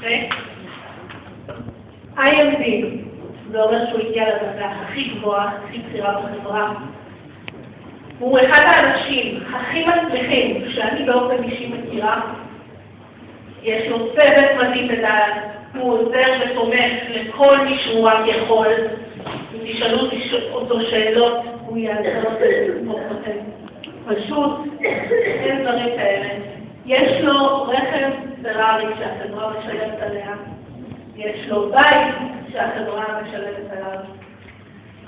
אוקיי? IMD, זה אומר שהוא הגיע לדרגה הכי גבוהה, הכי בכירה בחברה. הוא אחד האנשים הכי מצליחים שאני באופן אישי מכירה. יש לו צוות מדהים לדעת, הוא עוזר ותומך לכל מי שהוא רק יכול. אם תשאלו אותו שאלות, הוא יעזר לכם. פשוט, אין דברים כאלה. יש לו רכב פרארי שהחברה משלמת עליה. יש לו בית שהחברה משלמת עליו.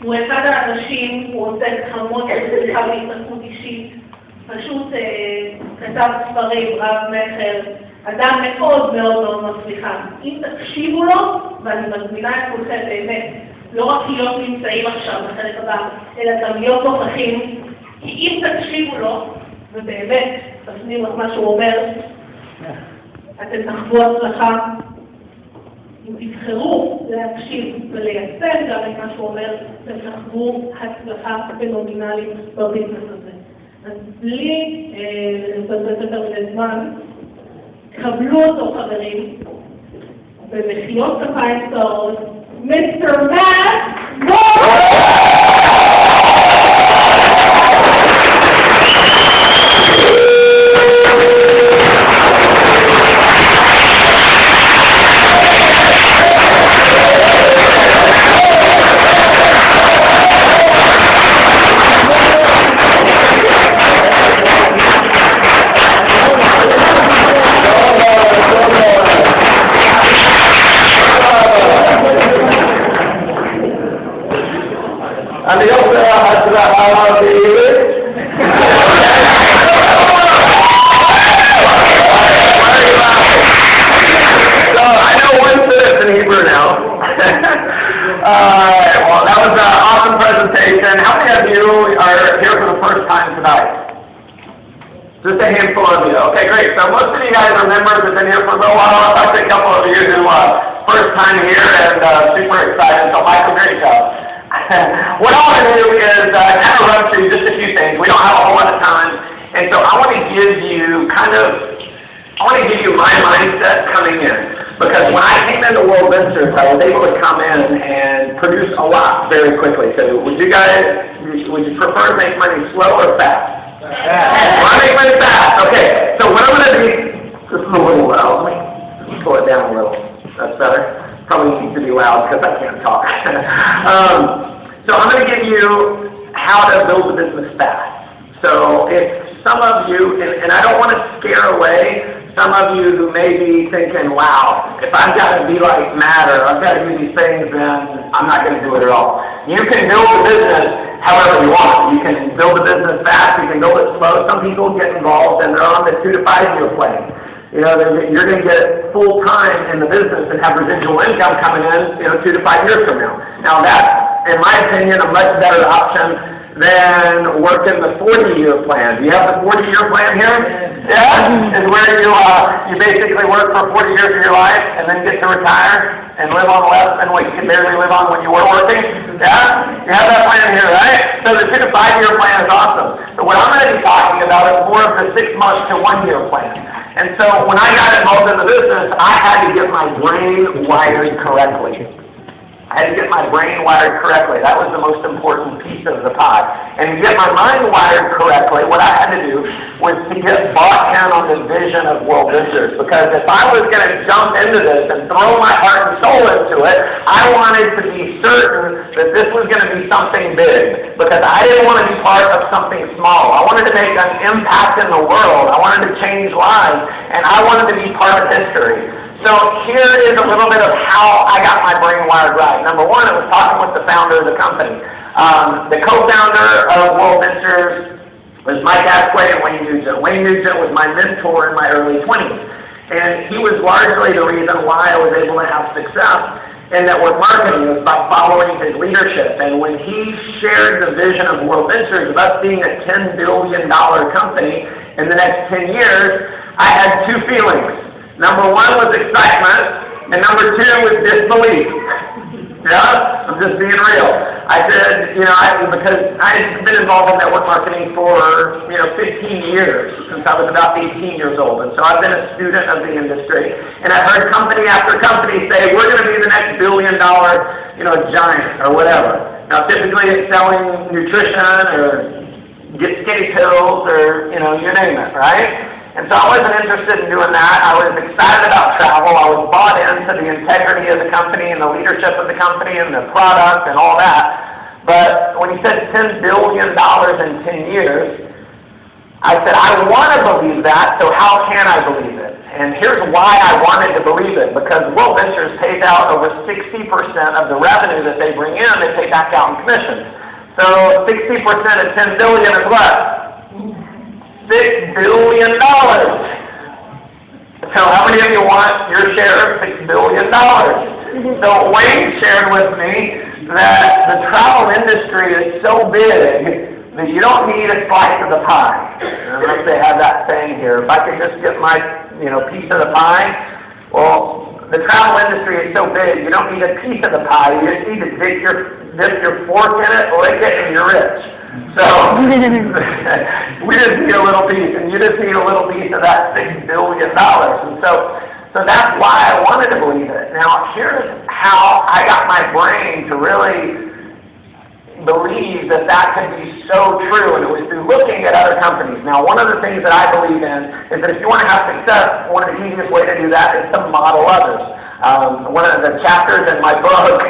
הוא אחד האנשים, הוא עוסק המון בצליחה והתפתחות אישית. פשוט כתב ספרים, רב מכר, אדם מאוד מאוד מאוד מצליחה. אם תקשיבו לו, ואני מזמינה את כולכם באמת, לא רק להיות נמצאים עכשיו בחלק הבא, אלא גם להיות נוכחים, כי אם תקשיבו לו, ובאמת תפנימו את מה שהוא אומר, אתם תחוו הצלחה. אם תבחרו להקשיב וליישם גם את מה שהוא אומר, אתם תחוו הצלחה פנומנלית בביזנס הזה. אז בלי לבזבז יותר מדי זמן, קבלו אותו חברים, במחיאות כפיים קצרות, מיסטר מאט וורלדונצ'רס! Well, that was an awesome presentation. How many of you are here for the first time tonight? Just a handful of you. Okay, great. So most of you guys are members who've been here for a little while. I'll talk to a couple of you who first time here and super excited. So Michael, great job. What I want to do is kind of run through just a few things. We don't have a whole lot of time. And so I want to give you my mindset coming in. Because when I came into Worldonçrès, I was able to come in and produce a lot very quickly. So would you prefer to make money slow or fast? Fast. Want to make money fast? Okay. So what I'm going to do, this is a little loud. Let me pull it down a little. That's better. Probably needs to be loud because I can't talk. So I'm going to give you how to build a business fast. So if some of you, and I don't want to scare away some of you who may be thinking, wow, if I've got to be like Matt or I've got to do these things, then I'm not going to do it at all. You can build a business however you want. You can build a business fast, you can build it slow. Some people get involved and they're on the 2 to 5 year plan. You know, you're going to get full time in the business and have residual income coming in, 2 to 5 years from now. Now that's, in my opinion, a much better option than working the 40-year plan. Do you have the 40-year plan here? Yeah? Is where you basically work for 40 years of your life and then get to retire and live on less than what you could barely live on when you were working? Yeah? You have that plan here, right? So the 2 to 5 year plan is awesome. But what I'm going to be talking about is more of the 6 months to 1 year plan. And so when I got involved in the business, I had to get my brain wired correctly. I had to get my brain wired correctly. That was the most important piece of the pie. And to get my mind wired correctly, what I had to do was to get bought in on the vision of Worldonçrès. Because if I was going to jump into this and throw my heart and soul into it, I wanted to be certain that this was going to be something big. Because I didn't want to be part of something small. I wanted to make an impact in the world. I wanted to change lives. And I wanted to be part of history. So here is a little bit of how I got my brain wired right. Number one, I was talking with the founder of the company. The co-founder of Worldonçrès was Mike Asquith and Wayne Nugent. Wayne Nugent was my mentor in my early 20s. And he was largely the reason why I was able to have success in network marketing, was by following his leadership. And when he shared the vision of Worldonçrès of us being a $10 billion company in the next 10 years, I had two feelings. Number one was excitement, and number two was disbelief. Yeah? I'm just being real. I said, because I've been involved in network marketing for, 15 years, since I was about 18 years old. And so I've been a student of the industry. And I've heard company after company say, we're going to be the next billion-dollar, giant or whatever. Now, typically it's selling nutrition or get skinny pills or, you name it, right? And so I wasn't interested in doing that. I was excited about travel. I was bought into the integrity of the company and the leadership of the company and the product and all that. But when he said $10 billion in 10 years, I said, I want to believe that, so how can I believe it? And here's why I wanted to believe it, because Ventures pays out over 60% of the revenue that they bring in, they pay back out in commissions. So 60% of $10 billion is what? $6 billion. So how many of you want your share of $6 billion? So Wayne shared with me that the travel industry is so big that you don't need a slice of the pie. I don't know if they have that saying here. If I could just get my piece of the pie, well, the travel industry is so big, you don't need a piece of the pie. You just need to dip your fork in it, lick it, and you're rich. So, we just need a little piece, and you just need a little piece of that $6 billion. And so that's why I wanted to believe it. Now, here's how I got my brain to really believe that could be so true, and it was through looking at other companies. Now, one of the things that I believe in is that if you want to have success, one of the easiest ways to do that is to model others. One of the chapters in my book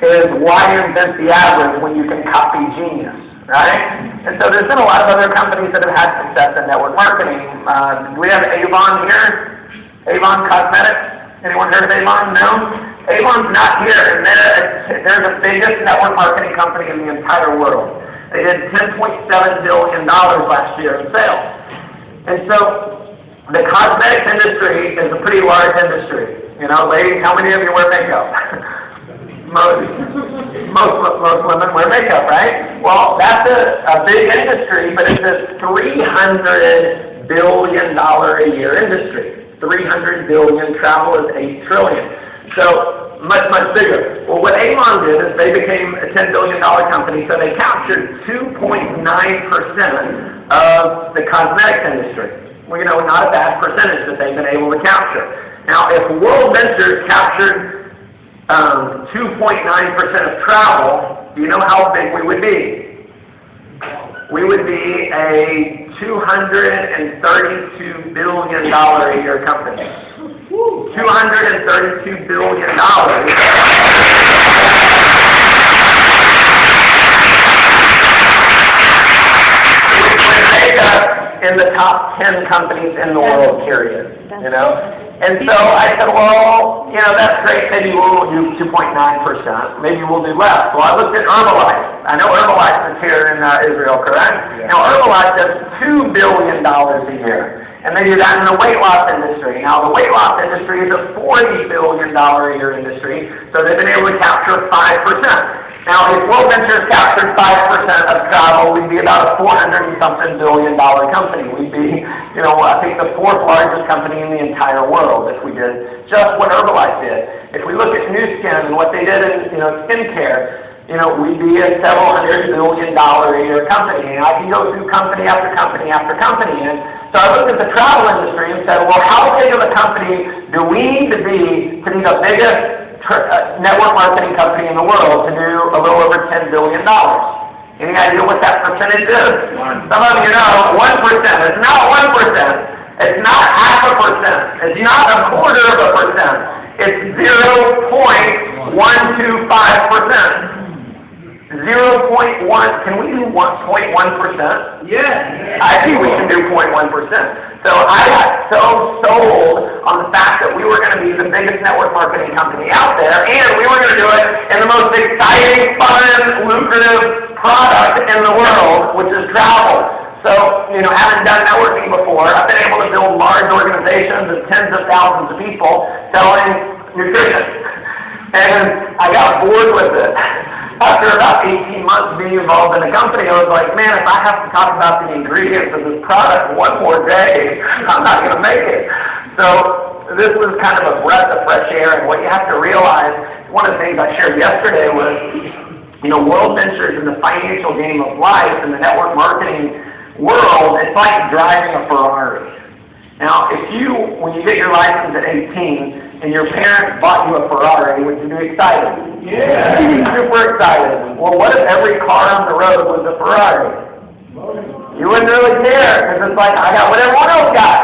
is Why Invent the Average When You Can Copy Genius. Right? And so there's been a lot of other companies that have had success in network marketing. Do we have Avon here? Avon Cosmetics? Anyone heard of Avon? No? Avon's not here. And they're the biggest network marketing company in the entire world. They did $10.7 billion last year in sales. And so the cosmetics industry is a pretty large industry. Ladies, how many of you wear makeup? Most women wear makeup, right? Well, that's a big industry, but it's a $300 billion a year industry. 300 billion, travel is 8 trillion. So much, much bigger. Well, what Avon did is they became a $10 billion company, so they captured 2.9% of the cosmetics industry. Well, not a bad percentage that they've been able to capture. Now, if Ventures captured 2.9% of travel, do you know how big we would be? We would be a $232 billion a year company. $232 billion. We would make us in the top 10 companies in the world, period. And so I said, well, that's great. Maybe we'll do 2.9%. Maybe we'll do less. Well, I looked at Herbalife. I know Herbalife is here in Israel, correct? Yeah. Now, Herbalife does $2 billion a year. And they do that in the weight loss industry. Now, the weight loss industry is a $40 billion a year industry, so they've been able to capture 5%. Now, if Ventures captured 5% of travel, we'd be about a $400-something billion company. We'd be, I think the 4th largest company in the entire world if we did just what Herbalife did. If we look at Nu Skin and what they did in, skincare, we'd be a several $100 billion a year company. And I can go through company after company after company. And so I looked at the travel industry and said, well, how big of a company do we need to be the biggest network marketing company in the world to do a little over $10 billion? Any idea what that percentage is? Some of you know, 1%. It's not 1%. It's not half a percent. It's not a quarter of a percent. It's 0.125%. 0.1. Can we do 1.1%? Yeah. I think we can do 0.1%. So I got so sold on the fact that we were going to be the biggest network marketing company out there, and we were going to do it in the most exciting, fun, lucrative product in the world, which is travel. So, having done networking before, I've been able to build large organizations of tens of thousands of people selling nutrition. And I got bored with it. After about 18 months being involved in a company, I was like, man, if I have to talk about the ingredients of this product one more day, I'm not going to make it. So this was kind of a breath of fresh air, and what you have to realize, one of the things I shared yesterday was World Ventures in the financial game of life, in the network marketing world, it's like driving a Ferrari. Now, when you get your license at 18, and your parents bought you a Ferrari, would you be excited? Yeah. You'd be super excited. Well, what if every car on the road was a Ferrari? You wouldn't really care, because it's like, I got what everyone else got.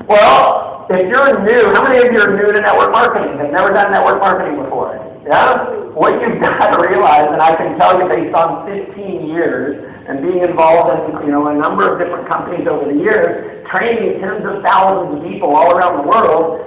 Well, if you're new, how many of you are new to network marketing? Have never done network marketing before? Yeah? What you've got to realize, and I can tell you based on 15 years, and being involved in a number of different companies over the years, training tens of thousands of people all around the world,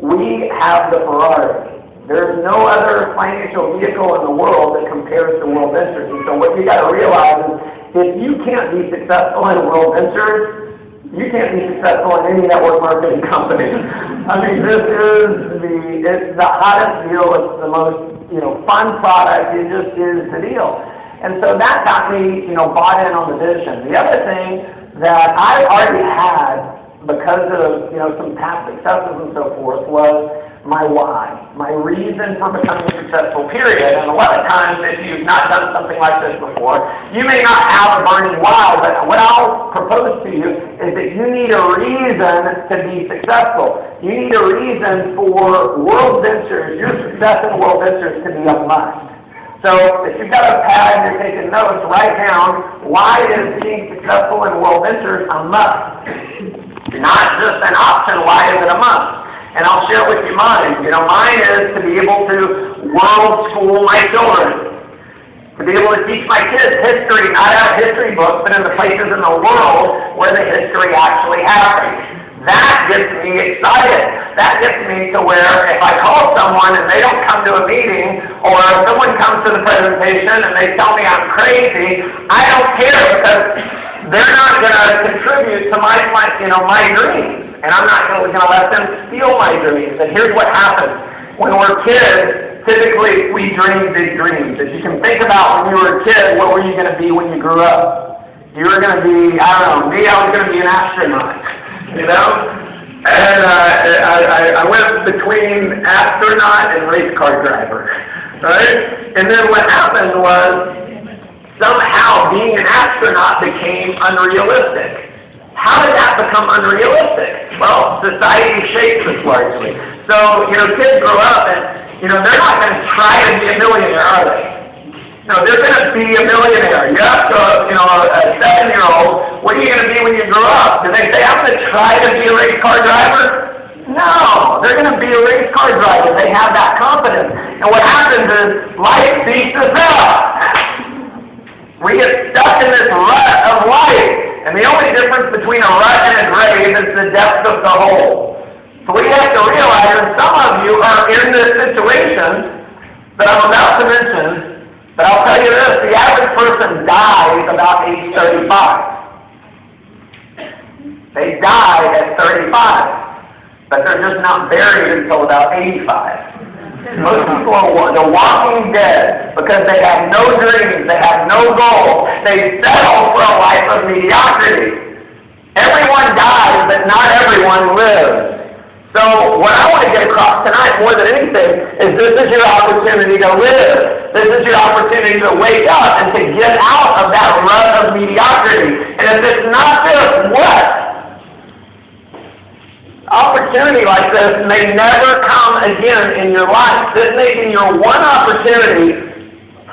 we have the Ferrari. There's no other financial vehicle in the world that compares to World Ventures. And so what you got to realize is, if you can't be successful in World Ventures, you can't be successful in any network marketing company. I mean, it's the hottest deal. It's the most fun product. It just is the deal. And so that got me bought in on the vision. The other thing that I already had, because of some past successes and so forth, was my why, my reason for becoming successful, period. And a lot of times, if you've not done something like this before, you may not have a burning why, but what I'll propose to you is that you need a reason to be successful. You need a reason for World Ventures, your success in World Ventures, to be a must. So if you've got a pad and you're taking notes, write down, why is being successful in World Ventures a must? Not just an option, why is it a must? And I'll share with you mine. Mine is to be able to world school my children. To be able to teach my kids history, not out of history books, but in the places in the world where the history actually happened. That gets me excited. That gets me to where if I call someone and they don't come to a meeting, or if someone comes to the presentation and they tell me I'm crazy, I don't care, because they're not going to contribute to my dreams. And I'm not going to let them steal my dreams. And here's what happens. When we're kids, typically we dream big dreams. If you can think about when you were a kid, what were you going to be when you grew up? You were going to be, I was going to be an astronaut. And I went between astronaut and race car driver. Right? And then what happened was, somehow being an astronaut became unrealistic. How did that become unrealistic? Well, society shapes us largely. So, kids grow up and, they're not going to try to be a millionaire, are they? No, they're going to be a millionaire. You have to, a 7-year-old, what are you going to be when you grow up? Do they say, I'm going to try to be a race car driver? No, they're going to be a race car driver. They have that confidence. And what happens is, life beats us up. We get stuck in this rut of life. And the only difference between a rut and a grave is the depth of the hole. So we have to realize that some of you are in this situation that I'm about to mention, but I'll tell you this, the average person dies about age 35. They die at 35, but they're just not buried until about 85. Most people are the walking dead because they have no dreams, they have no goals, they settle for a life of mediocrity. Everyone dies, but not everyone lives. So what I want to get across tonight more than anything is this is your opportunity to live. This is your opportunity to wake up and to get out of that rut of mediocrity. And if it's not this, what? Opportunity like this may never come again in your life. This may be your one opportunity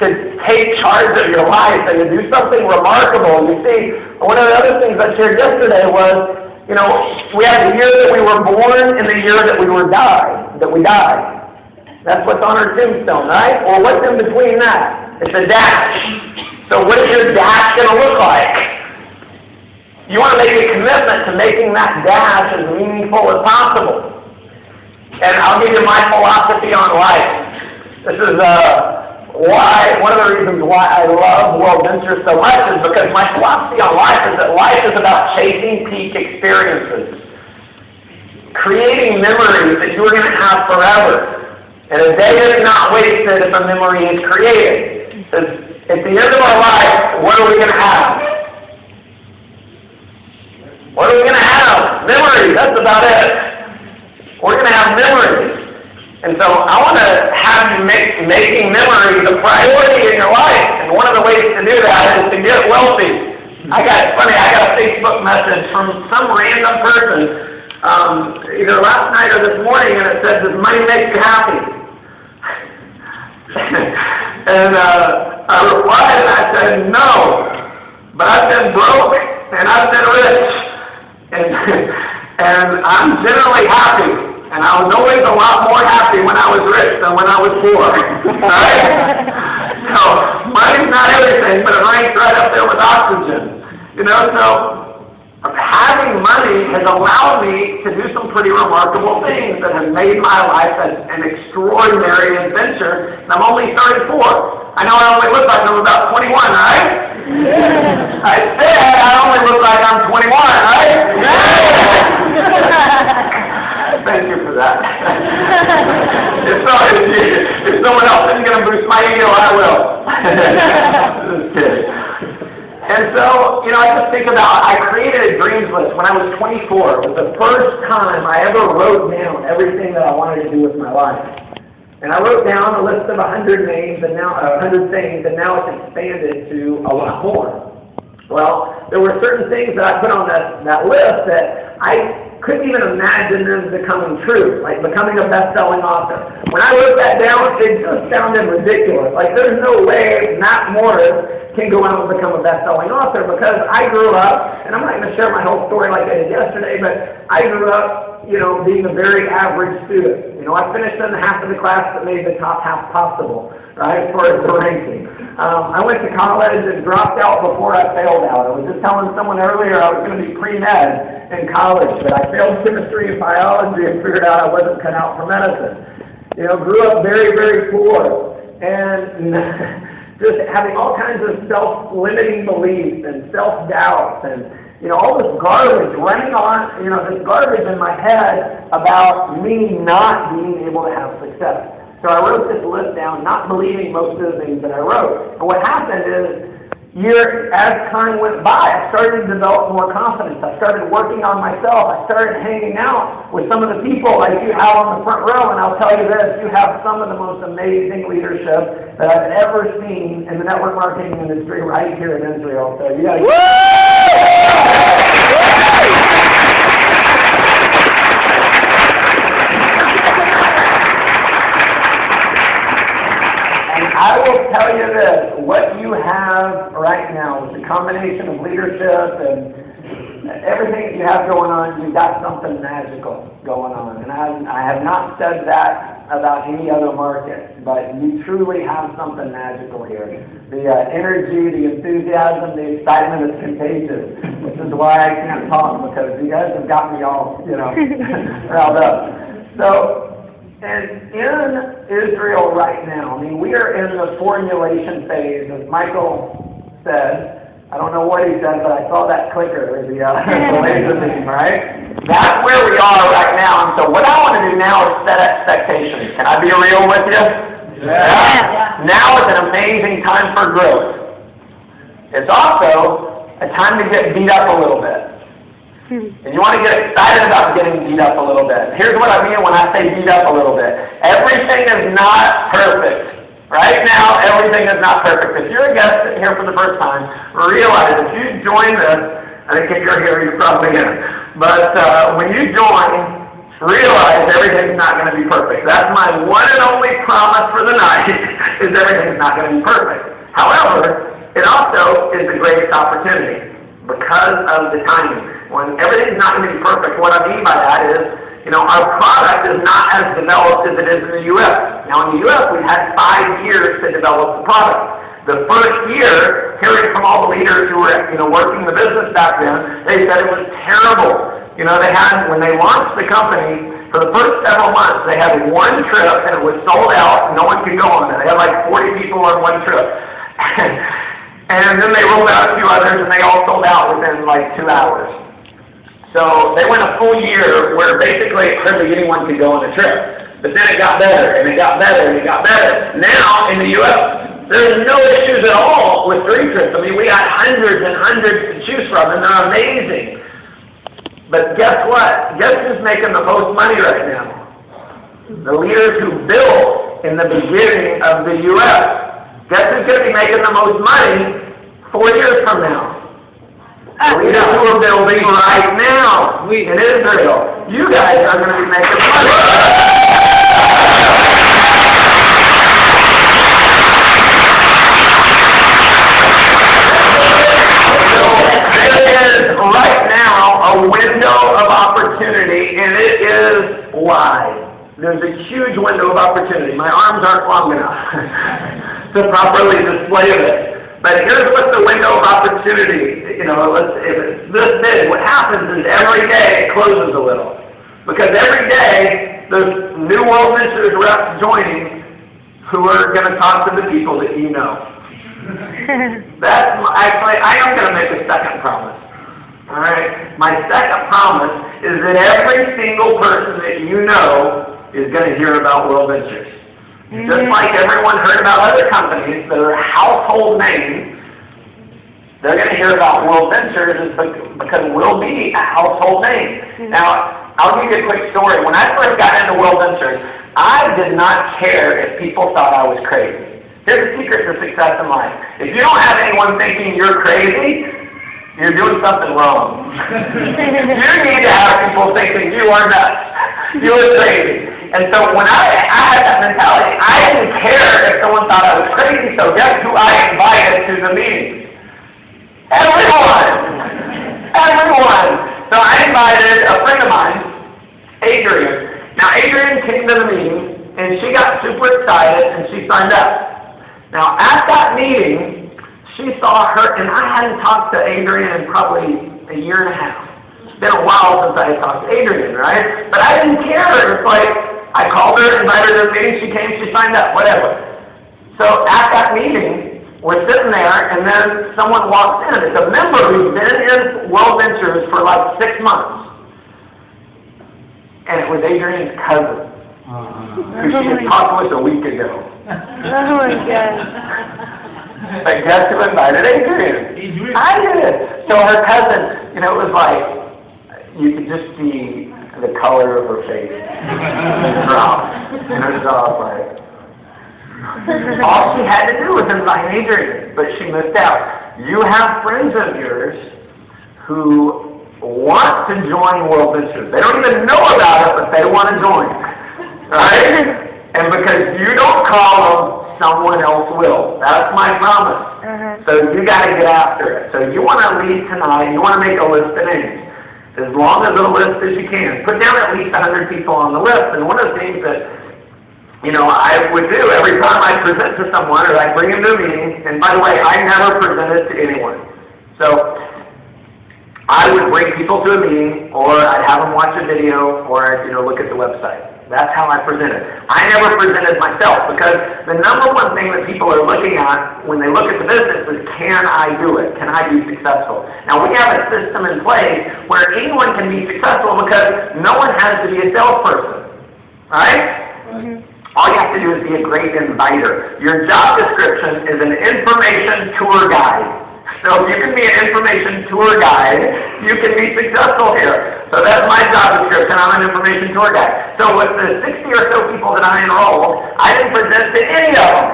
to take charge of your life and to do something remarkable. You see, one of the other things I shared yesterday was, we have the year that we were born and the year that we died. That's what's on our tombstone, right? Well, what's in between that? It's a dash. So what is your dash going to look like? You want to make a commitment to making that dash as meaningful as possible. And I'll give you my philosophy on life. This is one of the reasons why I love World Ventures so much is because my philosophy on life is that life is about chasing peak experiences. Creating memories that you are going to have forever. And a day is not wasted if a memory is created. Because at the end of our life, what are we going to have? What are we going to have? Memories. That's about it. We're going to have memories. And so I want to have you making memories a priority in your life. And one of the ways to do that is to get wealthy. I got a Facebook message from some random person, either last night or this morning, and it said, "Does money make you happy?" And I replied and I said, "No, but I've been broke and I've been rich, and I'm generally happy. And I was always a lot more happy when I was rich than when I was poor." Right? So money's not everything, but it ranks right up there with oxygen. So having money has allowed me to do some pretty remarkable things that have made my life an extraordinary adventure. And I'm only 34. I know I only look like I'm about 21, right? Yeah. I said I only look like I'm 21, right? Yeah. Thank you for that. If someone else isn't going to boost my ego, I will. Just kidding. And so, I just think about, I created a dreams list when I was 24. It was the first time I ever wrote down everything that I wanted to do with my life. And I wrote down a list of 100 names, and now 100 things, and now it's expanded to a lot more. Well, there were certain things that I put on that list that I couldn't even imagine them becoming true, like becoming a best-selling author. When I wrote that down, it just sounded ridiculous. Like, there's no way Matt Moris can go out and become a best-selling author, because I grew up, and I'm not going to share my whole story like I did yesterday, but I grew up, being a very average student. I finished in the half of the class that made the top half possible, right, as far as the ranking. I went to college and dropped out before I failed out. I was just telling someone earlier I was going to be pre-med in college, but I failed chemistry and biology and figured out I wasn't cut out for medicine. Grew up very, very poor, and just having all kinds of self-limiting beliefs and self-doubts and, all this garbage running on, this garbage in my head about me not being able to have success. So I wrote this list down, not believing most of the things that I wrote. And what happened is, as time went by, I started to develop more confidence. I started working on myself. I started hanging out with some of the people like you have on the front row, and I'll tell you this, you have some of the most amazing leadership that I've ever seen in the network marketing industry right here in Israel. So you guys... I will tell you this, what you have right now with the combination of leadership and everything that you have going on, you've got something magical going on. And I have not said that about any other market, but you truly have something magical here. The energy, the enthusiasm, the excitement is contagious, which is why I can't talk, because you guys have got me all, riled up. So, and in Israel right now, we are in the formulation phase, as Michael said. I don't know what he said, but I saw that clicker, the laser beam, right? That's where we are right now. And so what I want to do now is set expectations. Can I be real with you? Yeah. Now is an amazing time for growth. It's also a time to get beat up a little bit. And you want to get excited about getting beat up a little bit. Here's what I mean when I say beat up a little bit. Everything is not perfect. Right now, everything is not perfect. If you're a guest here for the first time, realize if you join this, I think if you're here, you're probably in. But when you join, realize everything's not going to be perfect. That's my one and only promise for the night, is everything's not going to be perfect. However, it also is the greatest opportunity because of the timing. When everything's not going to be perfect, what I mean by that is, our product is not as developed as it is in the U.S. Now, in the U.S., we've had 5 years to develop the product. The first year, hearing from all the leaders who were, working the business back then, they said it was terrible. When they launched the company, for the first several months, they had one trip, and it was sold out. No one could go on it. They had like 40 people on one trip. And then they rolled out a few others, and they all sold out within like 2 hours. So they went a full year where basically hardly anyone could go on a trip. But then it got better, and it got better, and it got better. Now, in the U.S., there's no issues at all with free trips. We got hundreds and hundreds to choose from, and they're amazing. But guess what? Guess who's making the most money right now? The leaders who built in the beginning of the U.S. Guess who's going to be making the most money 4 years from now? The leaders who are building right now in Israel. You guys are going to be making money. There is right now a window of opportunity, and it is wide. There's a huge window of opportunity. My arms aren't long enough to properly display this. But here's what the window of opportunity, if it's this big, what happens is every day it closes a little. Because every day there's new Worldventures reps joining who are going to talk to the people that you know. I am going to make a second promise. All right? My second promise is that every single person that you know is going to hear about Worldventures. Just like everyone heard about other companies that are household names, they're going to hear about Worldventures because we'll be a household name. Now, I'll give you a quick story. When I first got into Worldventures, I did not care if people thought I was crazy. Here's the secret to success in life. If you don't have anyone thinking you're crazy, you're doing something wrong. You need to have people thinking you are nuts. You are crazy. And so when I had that mentality, I didn't care if someone thought I was crazy, so guess who I invited to the meeting? Everyone! Everyone! So I invited a friend of mine, Adrian. Now Adrian came to the meeting, and she got super excited, and she signed up. Now at that meeting, she saw her, and I hadn't talked to Adrian in probably a year and a half. It's been a while since I had talked to Adrian, right? But I didn't care. It's like, I called her, invited her to the meeting, she came, she signed up, whatever. So at that meeting, we're sitting there, and then someone walks in. It's a member who's been in Worldventures for like 6 months. And it was Adrian's cousin, who she had talked with a week ago. Oh my God. But guess who invited Adrian? I did. So her cousin, it was like, you could just see the color of her face drop. And her jaw was like, all she had to do was invite Adrian, but she missed out. You have friends of yours who want to join Worldventures. They don't even know about it, but they want to join. Right? And because you don't call them, someone else will. That's my promise. So you got to get after it. So you want to leave tonight, you want to make a list of names. As long as a list as you can. Put down at least 100 people on the list. And one of the things that, I would do every time I present to someone or I bring them to a meeting, and by the way, I never presented to anyone. So I would bring people to a meeting, or I'd have them watch a video, or I'd, look at the website. That's how I presented. I never presented myself because the number one thing that people are looking at when they look at the business is, can I do it? Can I be successful? Now we have a system in place where anyone can be successful because no one has to be a salesperson. Right? All you have to do is be a great inviter. Your job description is an information tour guide. So if you can be an information tour guide, you can be successful here. So that's my job description. I'm an information tour guide. So with the 60 or so people that I enrolled, I didn't present to any of them.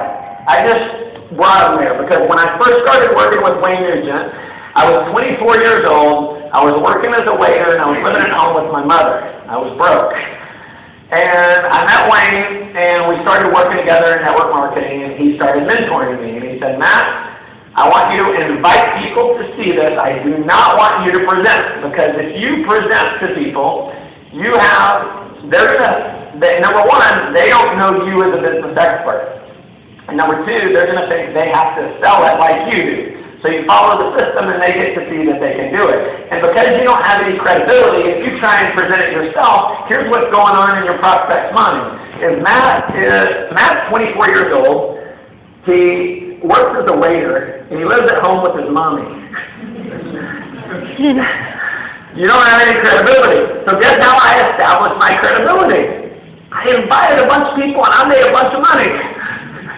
I just brought them there because when I first started working with Wayne Nugent, I was 24 years old. I was working as a waiter, and I was living at home with my mother. I was broke. And I met Wayne, and we started working together in network marketing, and he started mentoring me. And he said, Matt, I want you to invite people to see this. I do not want you to present, because if you present to people, number one, they don't know you as a business expert. And number two, they're going to think they have to sell it like you do. So you follow the system and they get to see that they can do it. And because you don't have any credibility, if you try and present it yourself, here's what's going on in your prospect's mind. Matt's 24 years old. He works as a waiter, and he lives at home with his mommy. You don't have any credibility. So guess how I established my credibility? I invited a bunch of people, and I made a bunch of money.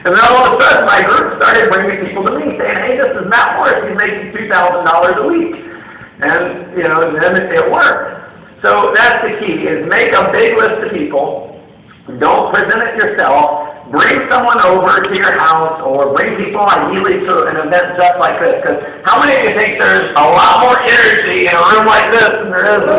And then all of a sudden, my group started bringing people to me, saying, hey, this is Matt Moris. He's making $2,000 a week. And, then it worked. So that's the key, is make a big list of people, Don't present it yourself. Bring someone over to your house or bring people ideally to an event just like this. Because how many of you think there's a lot more energy in a room like this than there is in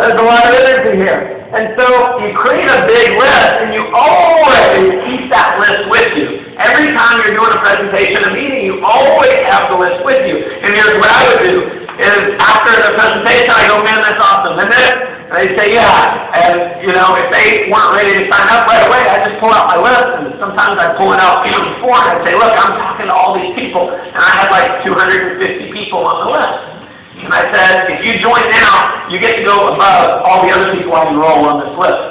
there's a lot of energy here. And so you create a big list and you always keep that list with you. Every time you're doing a presentation, a meeting, you always have the list with you. And here's what I would do is after the presentation, I go, man, that's awesome, isn't it? And they say, yeah. And, you know, if they weren't ready to sign up right away, I just pull out my list. And sometimes I pull it out even before and I say, look, I'm talking to all these people. And I had like 250 people on the list. And I said, if you join now, you get to go above all the other people I enroll on this list.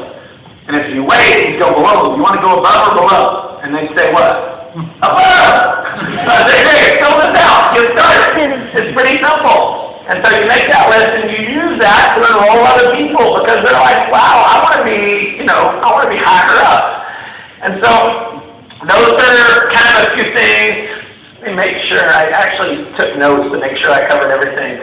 And if you wait, you go below. You want to go above or below? And they say, what? Above! So I say, hey, fill this out. Get started. It's pretty simple. And so you make that list and you use that to enroll other people because they're like, wow, I want to be, I want to be higher up. And so those are kind of a few things. Let me make sure. I actually took notes to make sure I covered everything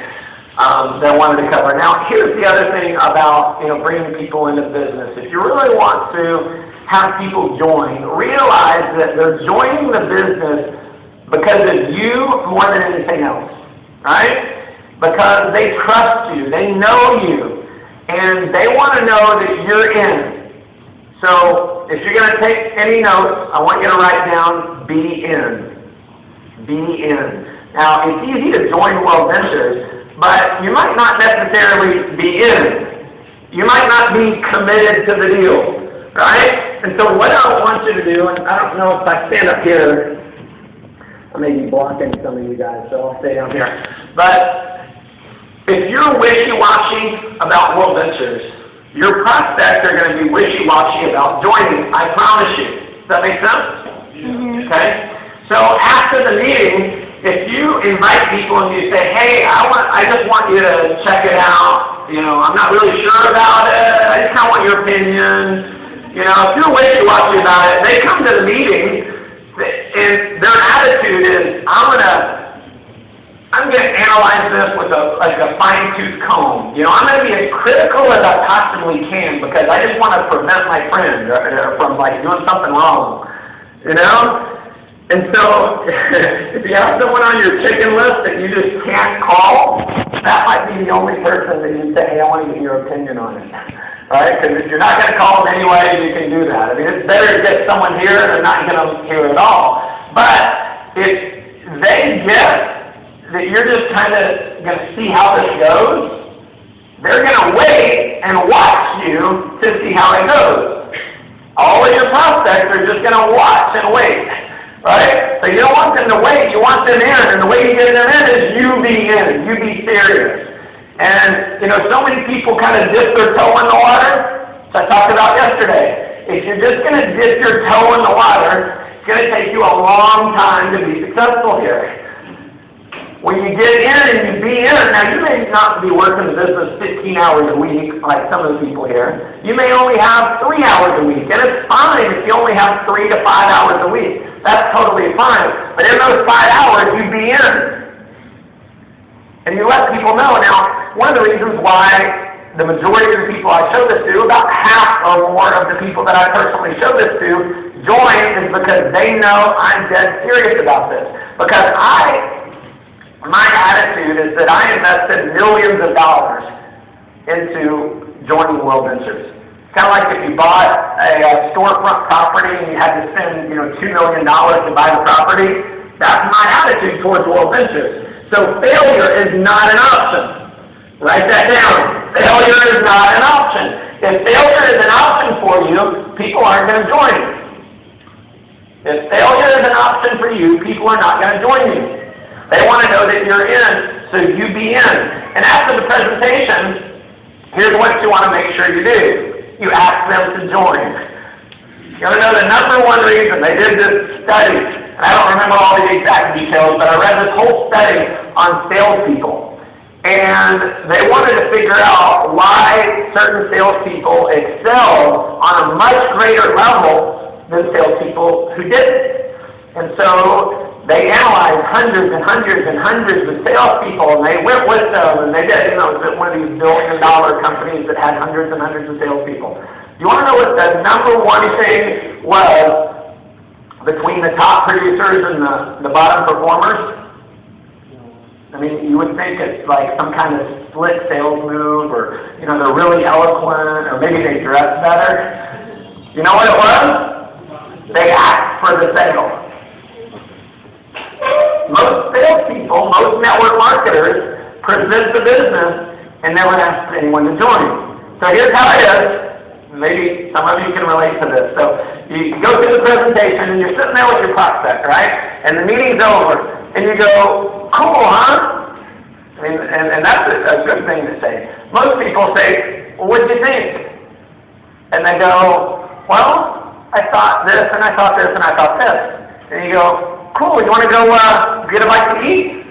that I wanted to cover. Now, here's the other thing about, bringing people into business. If you really want to have people join, realize that they're joining the business because of you more than anything else, right? Because they trust you, they know you, and they want to know that you're in. So, if you're going to take any notes, I want you to write down, be in. Be in. Now, it's easy to join WorldVentures, but you might not necessarily be in. You might not be committed to the deal, right? And so what I want you to do, and I don't know if I stand up here, I may be blocking some of you guys, so I'll stay down here. But if you're wishy-washy about WorldVentures, your prospects are going to be wishy-washy about joining, I promise you. Does that make sense? Mm-hmm. Okay? So after the meeting, if you invite people and you say, hey, I just want you to check it out, I'm not really sure about it, I just kind of want your opinion. If you're wishy-washy about it, they come to the meeting and their attitude is, I'm gonna analyze this with a fine-tooth comb. I'm gonna be as critical as I possibly can because I just want to prevent my friend from doing something wrong. And so, if you have someone on your chicken list that you just can't call, that might be the only person that you say, hey, I want to get your opinion on it. Right? Because if you're not going to call them anyway, you can do that. I mean, it's better to get someone here than not get them here at all. But if they get that you're just kind of going to see how this goes, they're going to wait and watch you to see how it goes. All of your prospects are just going to watch and wait. Right? So you don't want them to wait, you want them in, and the way you get them in is you be in, you be serious. And, so many people kind of dip their toe in the water, which I talked about yesterday. If you're just going to dip your toe in the water, it's going to take you a long time to be successful here. When you get in and you be in, now you may not be working the business 15 hours a week like some of the people here. You may only have 3 hours a week, and it's fine if you only have 3 to 5 hours a week. That's totally fine. But in those 5 hours, you be in. And you let people know. Now, one of the reasons why the majority of the people I show this to, about half or more of the people that I personally show this to, join is because they know I'm dead serious about this. Because my attitude is that I invested millions of dollars into joining WorldVentures. Kind of like if you bought a storefront property and you had to spend, $2 million to buy the property. That's my attitude towards WorldVentures. So failure is not an option. Write that down. Failure is not an option. If failure is an option for you, people aren't going to join you. If failure is an option for you, people are not going to join you. They want to know that you're in, so you be in. And after the presentation, here's what you want to make sure you do. You ask them to join. You want to know the number one reason they did this study, and I don't remember all the exact details, but I read this whole study on salespeople. And they wanted to figure out why certain salespeople excel on a much greater level than salespeople who didn't. And so they analyzed hundreds and hundreds and hundreds of salespeople, and they went with them, and they did, it was one of these billion-dollar companies that had hundreds and hundreds of salespeople. You want to know what the number one thing was between the top producers and the bottom performers? I mean, you would think it's like some kind of slick sales move, or, you know, they're really eloquent, or maybe they dress better. You know what it was? They asked for the sale. Most salespeople, most network marketers present the business and never ask anyone to join. So here's how it is. Maybe some of you can relate to this. So you go through the presentation and you're sitting there with your prospect, right? And the meeting's over. And you go, cool, huh? I mean, and that's a good thing to say. Most people say, well, what'd you think? And they go, well, I thought this, and I thought this, and I thought this. And you go, cool, you want to go get a bite to eat?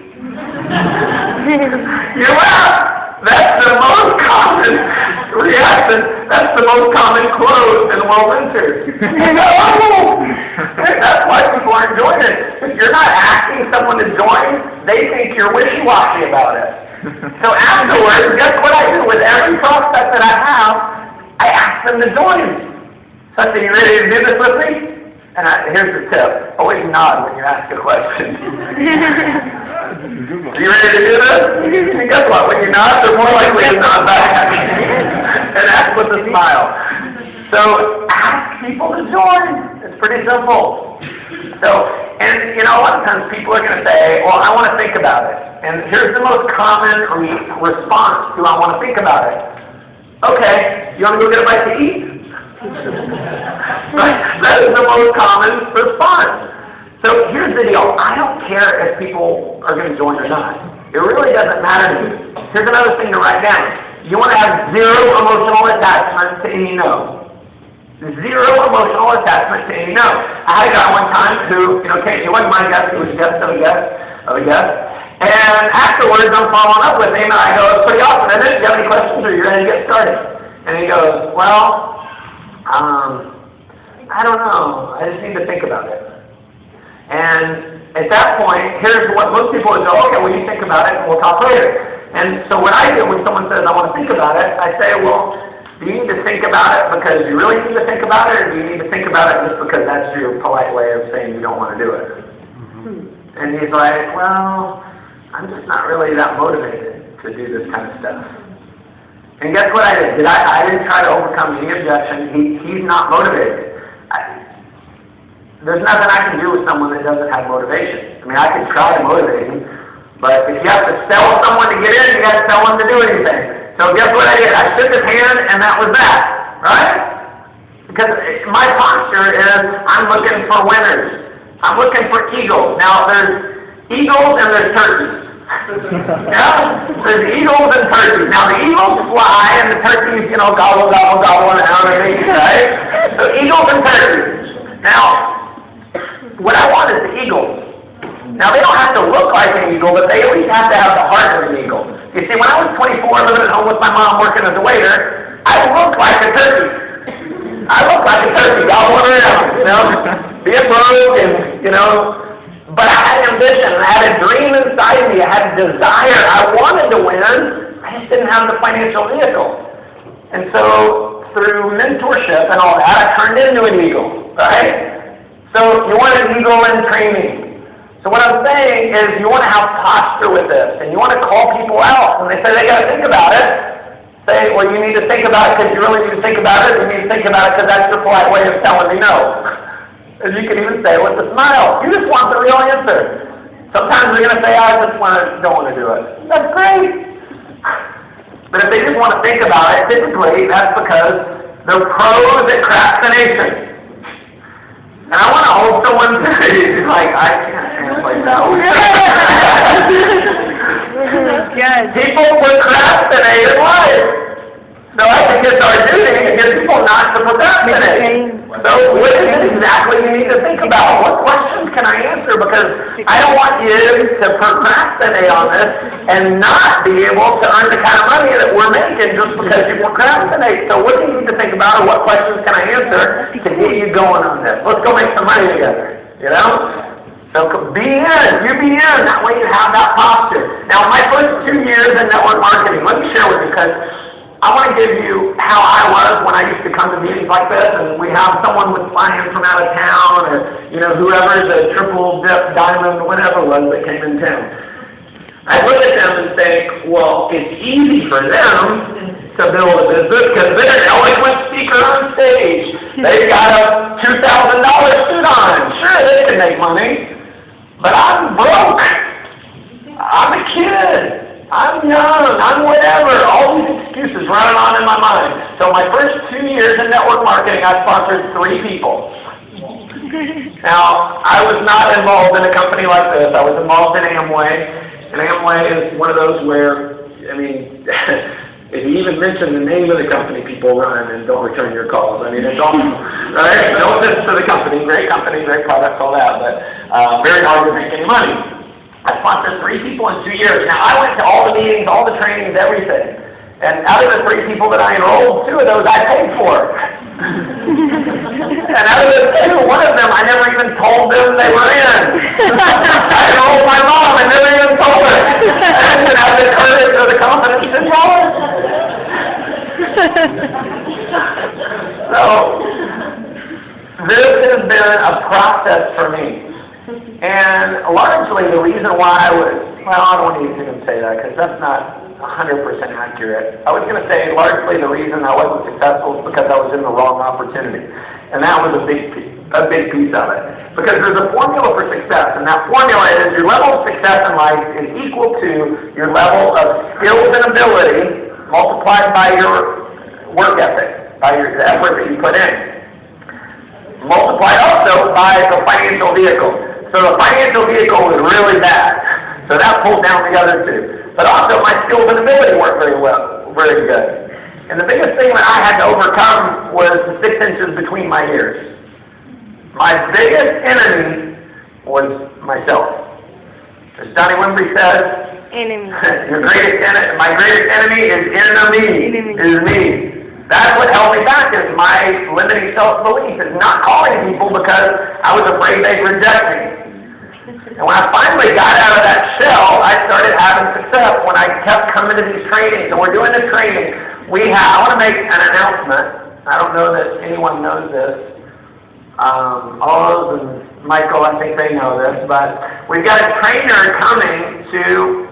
You laugh. That's the most common reaction. That's the most common quote in Wordwinter. No! That's why people aren't joining it. If you're not asking someone to join, they think you're wishy-washy about it. So afterwards, guess what I do with every prospect that I have? I ask them to join. So I say, you ready to do this with me? And here's the tip. Always nod when you ask a question. Are you ready to do this? And guess what? When you nod, they're more likely to nod back. And ask with a smile. So ask people to join. It's pretty simple. So, and you know, a lot of times people are going to say, well, I want to think about it. And here's the most common response to I want to think about it. Okay, you want to go get a bite to eat? That is the most common response. So here's the deal. I don't care if people are going to join or not. It really doesn't matter to me. Here's another thing to write down. You want to have zero emotional attachment to any no. Zero emotional attachment to any no. I had a guy one time who, you know, he wasn't my guest, he was a guest of a guest. And afterwards, I'm following up with him, and I go, it's pretty awesome, isn't it? Do you have any questions, or are you ready to get started? And he goes, well, I don't know. I just need to think about it. And at that point, here's what most people would go, okay, well, you think about it, and we'll talk later. And so what I do when someone says, I want to think about it, I say, well, do you need to think about it because you really need to think about it, or do you need to think about it just because that's your polite way of saying you don't want to do it? Mm-hmm. And he's like, well, I'm just not really that motivated to do this kind of stuff. And guess what I did? I didn't try to overcome any objection. He's not motivated. There's nothing I can do with someone that doesn't have motivation. I mean, I can try to motivate him, but if you have to sell someone to get in, you got to sell them to do anything. So guess what I did? I shook his hand, and that was that, right? Because my posture is, I'm looking for winners. I'm looking for eagles. Now, there's eagles and there's turkeys. Yeah? There's eagles and turkeys. Now, the eagles fly, and the turkeys, you know, gobble, gobble, gobble, and out and eat, right? So eagles and turkeys. Now, what I want is the eagle. Now, they don't have to look like an eagle, but they at least have to have the heart of an eagle. You see, when I was 24 living at home with my mom working as a waiter, I looked like a turkey. I looked like a turkey, gobbling around, you know, being broke and, you know, but I had ambition, I had a dream inside me, I had a desire, I wanted to win, I just didn't have the financial vehicle. And so, through mentorship and all that, I turned into an eagle, right? So you want an eagle in training. So what I'm saying is you want to have posture with this, and you want to call people out. When they say they got to think about it, say, well, you need to think about it because you really need to think about it, or you need to think about it because that's your polite way of telling me no. And you can even say with a smile, you just want the real answer. Sometimes they're going to say, I just don't want to do it. That's great. But if they just want to think about it, typically that's because they're pros at procrastination. And I want to hold someone like, I can't translate that word. People procrastinate in life. So I think it's our duty to get people not to procrastinate. So what is it exactly you need to think about? What questions can I answer? Because I don't want you to procrastinate on this and not be able to earn the kind of money that we're making just because you procrastinate. So what do you need to think about, or what questions can I answer to get you going on this? Let's go make some money together, you know? So be in, you be in, that way you have that posture. Now, my first 2 years in network marketing, let me share with you, because I want to give you how I was when I used to come to meetings like this, and we have someone with flying from out of town, or, whoever's a triple dip diamond, whatever it was that came in town. I look at them and think, well, it's easy for them to build a business because they're an eloquent speaker on stage. They've got a $2,000 suit on. Sure, they can make money, but I'm broke. I'm a kid. I'm young. I'm whatever. All these excuses running on in my mind. So my first 2 years in network marketing, I sponsored 3 people. Now, I was not involved in a company like this. I was involved in Amway. And Amway is one of those where, if you even mention the name of the company, people run and don't return your calls. It's all, right? No offense to the company, great products, all that, but very hard to make any money. I sponsored 3 people in 2 years. Now, I went to all the meetings, all the trainings, everything. And out of the 3 people that I enrolled, 2 of those I paid for. And out of the 2, one of them, I never even told them they were in. I enrolled my mom and never even told her. I didn't have the courage or the confidence to tell her. So, this has been a process for me. And largely the reason why I don't want to even say that because that's not 100% accurate. I was going to say largely the reason I wasn't successful is because I was in the wrong opportunity. And that was a big piece of it. Because there's a formula for success, and that formula is your level of success in life is equal to your level of skills and ability multiplied by your work ethic, by the effort that you put in. Multiplied also by the financial vehicle. So the financial vehicle was really bad. So that pulled down the other 2. But also my skills and ability weren't very good. And the biggest thing that I had to overcome was the 6 inches between my ears. My biggest enemy was myself. As Johnny Wimbrey says, Enemy. My greatest enemy is is me. That's what held me back, is my limiting self-belief, is not calling people because I was afraid they'd reject me. And when I finally got out of that shell, I started having success when I kept coming to these trainings. And we're doing the training. I want to make an announcement. I don't know that anyone knows this. Oz and Michael, I think they know this. But we've got a trainer coming to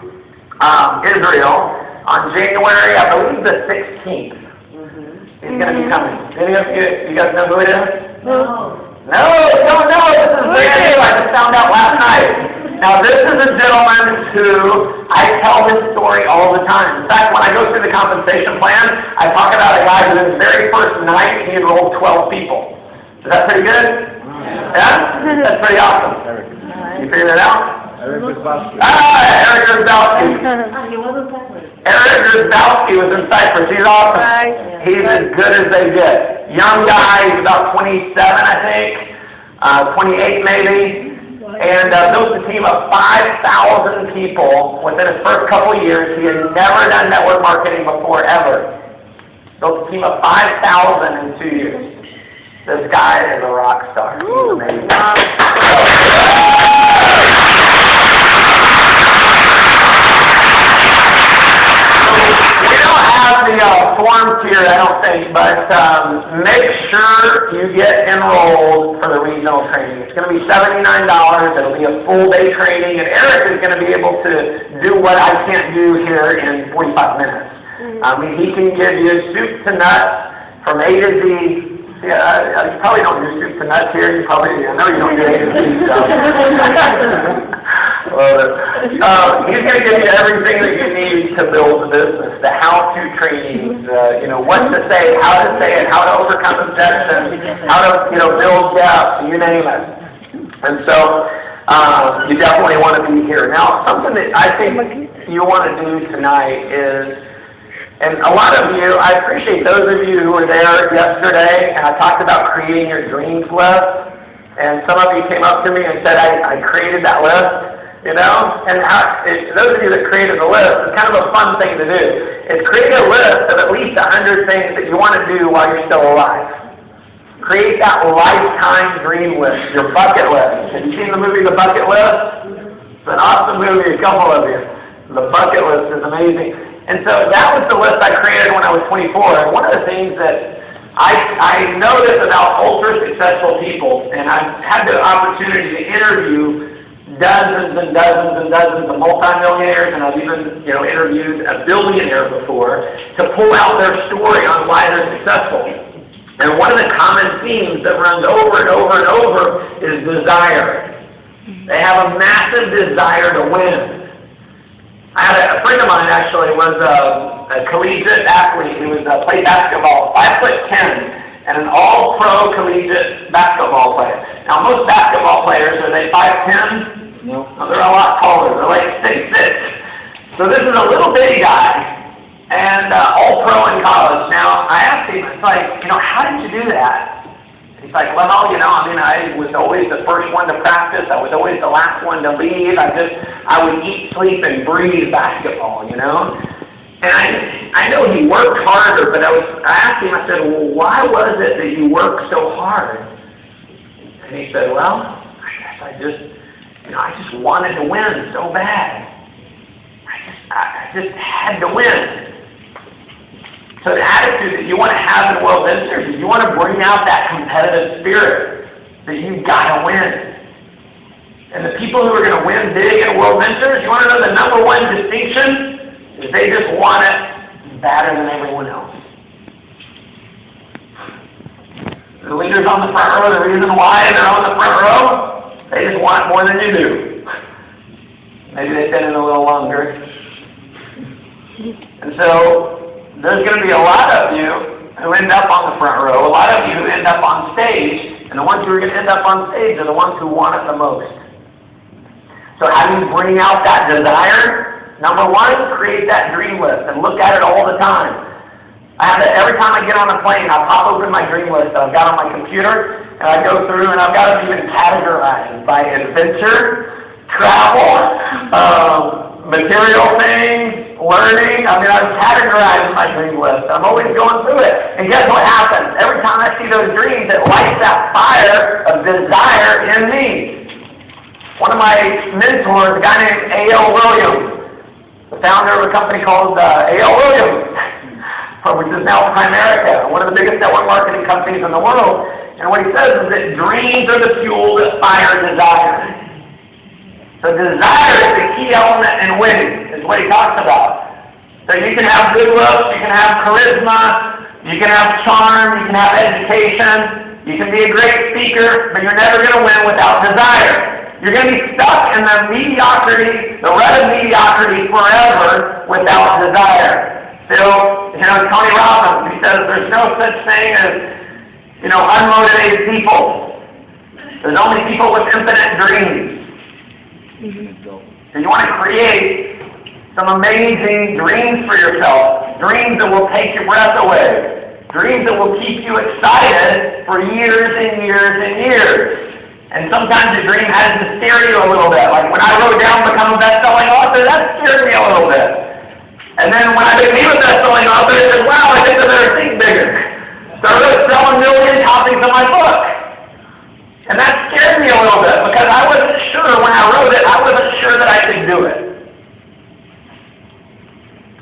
Israel on January, I believe, the 16th. He's going to be coming. Any of you guys know who it is? No. No, this is brand new. I just found out last night. Now, this is a gentleman who I tell his story all the time. In fact, when I go through the compensation plan, I talk about a guy who his very first night, he enrolled 12 people. Is that pretty good? Yeah? That's pretty awesome. You figured it out? Eric Rizbowski. Eric Rizbowski. Eric Rizbowski was in Cyprus. He's awesome. He's as good as they get. Young guy, he's about 27, I think, 28 maybe, and built a team of 5,000 people within his first couple of years. He had never done network marketing before, ever. Built a team of 5,000 in 2 years. This guy is a rock star. He's amazing. We don't have the forms here, I don't think, but make sure you get enrolled for the regional training. It's going to be $79. It'll be a full-day training, and Eric is going to be able to do what I can't do here in 45 minutes. He can give you soup to nuts from A to Z. Yeah, you probably don't do soup to nuts here. I know you don't do A to Z stuff. Love it. He's going to give you everything that you need to build a business, the how-to trainings, what to say, how to overcome objections, how to, build gaps, you name it. And so, you definitely want to be here. Now, something that I think you want to do tonight is, and a lot of you, I appreciate those of you who were there yesterday, and I talked about creating your dreams list, and some of you came up to me and said, I created that list. And those of you that created the list, it's kind of a fun thing to do. It's create a list of at least 100 things that you want to do while you're still alive. Create that lifetime dream list, your bucket list. Have you seen the movie The Bucket List? It's an awesome movie, a couple of you. The Bucket List is amazing. And so that was the list I created when I was 24. And one of the things that I noticed about ultra-successful people, and I've had the opportunity to interview dozens and dozens and dozens of multimillionaires, and I've even interviewed a billionaire before, to pull out their story on why they're successful. And one of the common themes that runs over and over and over is desire. They have a massive desire to win. I had a friend of mine actually was a collegiate athlete. He was played basketball, 5'10", and an all-pro collegiate basketball player. Now most basketball players, are they 5'10"? No, they're a lot taller. They're like 6'6". So this is a little bitty guy, and all-pro in college. Now I asked him, it's like, how did you do that? He's like, well, I was always the first one to practice. I was always the last one to leave. I would eat, sleep, and breathe basketball, And I know he worked harder, but I asked him, I said, well, why was it that you worked so hard? And he said, well, I guess I just wanted to win so bad. I just had to win. So the attitude that you want to have in World Ventures is you want to bring out that competitive spirit that you've got to win. And the people who are going to win big in World Ventures, you want to know the number one distinction is they just want it better than everyone else. The leaders on the front row, the reason why they're on the front row, they just want it more than you do. Maybe they've been in a little longer. And so there's going to be a lot of you who end up on the front row, a lot of you who end up on stage, and the ones who are going to end up on stage are the ones who want it the most. So how do you bring out that desire? Number one, create that dream list and look at it all the time. Every time I get on a plane, I pop open my dream list that I've got on my computer, and I go through, and I've got them even categorized by adventure, travel, material things, learning. I've categorized my dream list. I'm always going through it. And guess what happens? Every time I see those dreams, it lights that fire of desire in me. One of my mentors, a guy named A.L. Williams, the founder of a company called A.L. Williams, which is now Primerica, one of the biggest network marketing companies in the world. And what he says is that dreams are the fuel that fire desire. So desire is the key element in winning, is what he talks about. So you can have good looks, you can have charisma, you can have charm, you can have education, you can be a great speaker, but you're never going to win without desire. You're going to be stuck in the mediocrity, the rut of mediocrity forever without desire. So, Tony Robbins, he says there's no such thing as, unmotivated people. There's only people with infinite dreams. So you want to create some amazing dreams for yourself, dreams that will take your breath away, dreams that will keep you excited for years and years and years. And sometimes the dream has to scare you a little bit. Like when I wrote down become a best-selling author, that scared me a little bit. And then when I became a best-selling author, I said, wow, I think I better think bigger. So I wrote selling 1 million copies of my book. And that scared me a little bit because I wasn't sure when I wrote it, I wasn't sure that I could do it.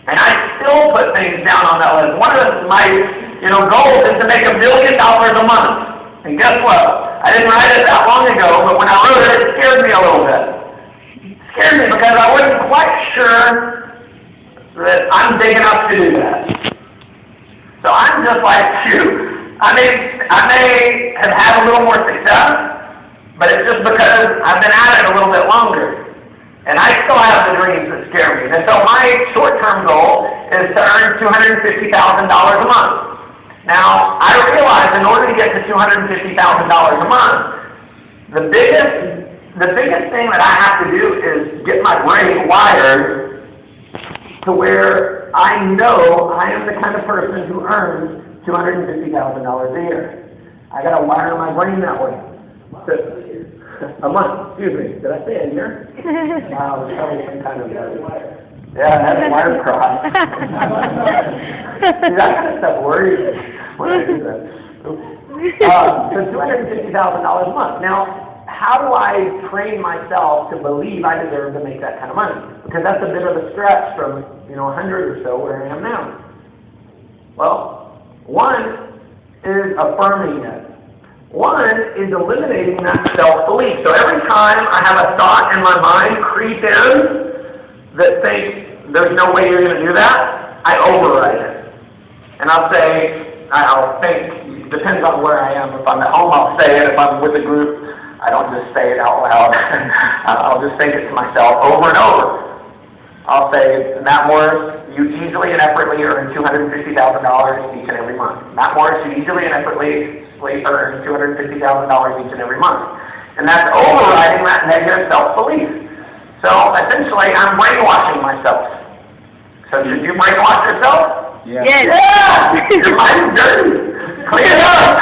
And I still put things down on that list. One of my goals is to make $1 million a month. And guess what? I didn't write it that long ago, but when I wrote it, it scared me a little bit. It scared me because I wasn't quite sure that I'm big enough to do that. So I'm just like you. I may have had a little more success, but it's just because I've been at it a little bit longer. And I still have the dreams that scare me. And so my short-term goal is to earn $250,000 a month. Now, I realize in order to get to $250,000 a month, the biggest thing that I have to do is get my brain wired to where I know I am the kind of person who earns $250,000 a year. I got to wire my brain that way. A month, excuse me. Did I say a year? Wow, there's probably some kind of wire. Yeah, that's wire cross. See, that kind of stuff worries me when I do that. So $250,000 a month. Now, how do I train myself to believe I deserve to make that kind of money? Because that's a bit of a stretch from, 100 or so where I am now. Well, one is affirming it. One is eliminating that self-belief. So every time I have a thought in my mind creep in that thinks there's no way you're going to do that, I override it. And I'll think, depends on where I am. If I'm at home, I'll say it. If I'm with a group, I don't just say it out loud. I'll just think it to myself over and over. I'll say, Matt Morris, you easily and effortlessly earn $250,000 each and every month. Matt Morris, you easily and effortlessly earn $250,000 each and every month. And that's overriding that negative self-belief. So essentially, I'm brainwashing myself. So should you brainwash yourself? Yes. Yeah! Your mind's dirty. Clean it up.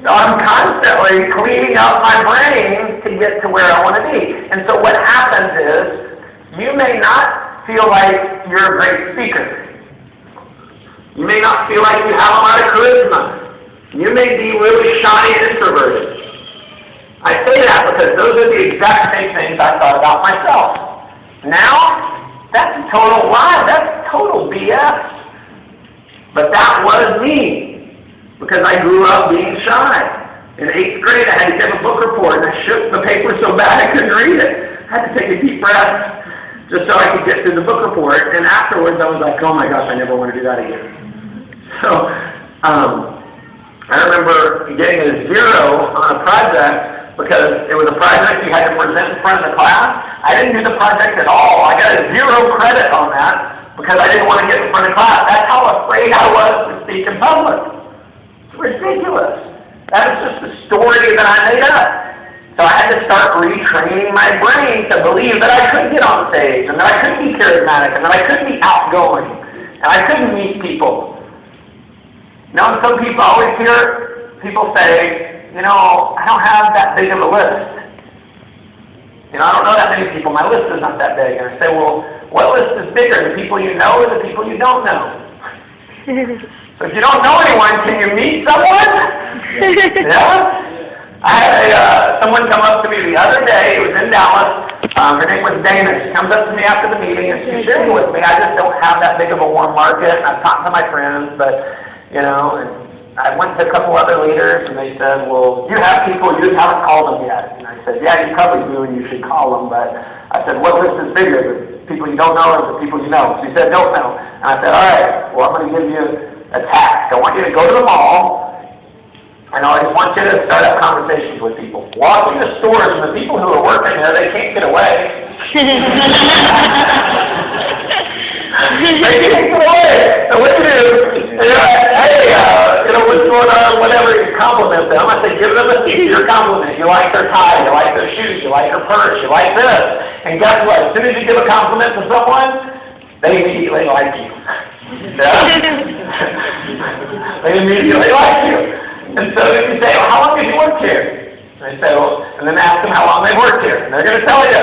So I'm constantly cleaning up my brain to get to where I want to be. And so what happens is, you may not feel like you're a great speaker. You may not feel like you have a lot of charisma. You may be really shy and introverted. I say that because those are the exact same things I thought about myself. Now, that's a total lie. That's total BS. But that was me. Because I grew up being shy. In 8th grade, I had to give a book report, and I shook the paper so bad I couldn't read it. I had to take a deep breath just so I could get through the book report. And afterwards, I was like, oh my gosh, I never want to do that again. So, I remember getting a 0 on a project because it was a project you had to present in front of the class. I didn't do the project at all. I got a 0 credit on that because I didn't want to get in front of class. That's how afraid I was to speak in public. It's ridiculous. That was just a story that I made up. So I had to start retraining my brain to believe that I could get on stage, and that I could be charismatic, and that I could be outgoing, and I couldn't meet people. And some people, I always hear people say, I don't have that big of a list. I don't know that many people. My list is not that big. And I say, well, what list is bigger, the people you know or the people you don't know? So if you don't know anyone, can you meet someone? Yeah? I had someone come up to me the other day. It was in Dallas. Her name was Dana. She comes up to me after the meeting, and she's sharing with me. I just don't have that big of a warm market. I've talked to my friends, but, and I went to a couple other leaders, and they said, well, you have people, you haven't called them yet. And I said, yeah, you probably do, and you should call them. But I said, what list is bigger, the people you don't know or the people you know? She said, don't know. And I said, all right, well, I'm going to give you a task. I want you to go to the mall. And I just want you to start up conversations with people. Walk in the stores, and the people who are working there, they can't get away. They can't get away. So what you do, hey, what's going on, whatever, you compliment them. I say, give them a sincere compliment. You like their tie, you like their shoes, you like their purse, you like this. And guess what? As soon as you give a compliment to someone, they immediately like you. Yeah? They immediately like you. And so then you say, well, how long have you worked here? And they say, well, and then ask them how long they've worked here. And they're going to tell you.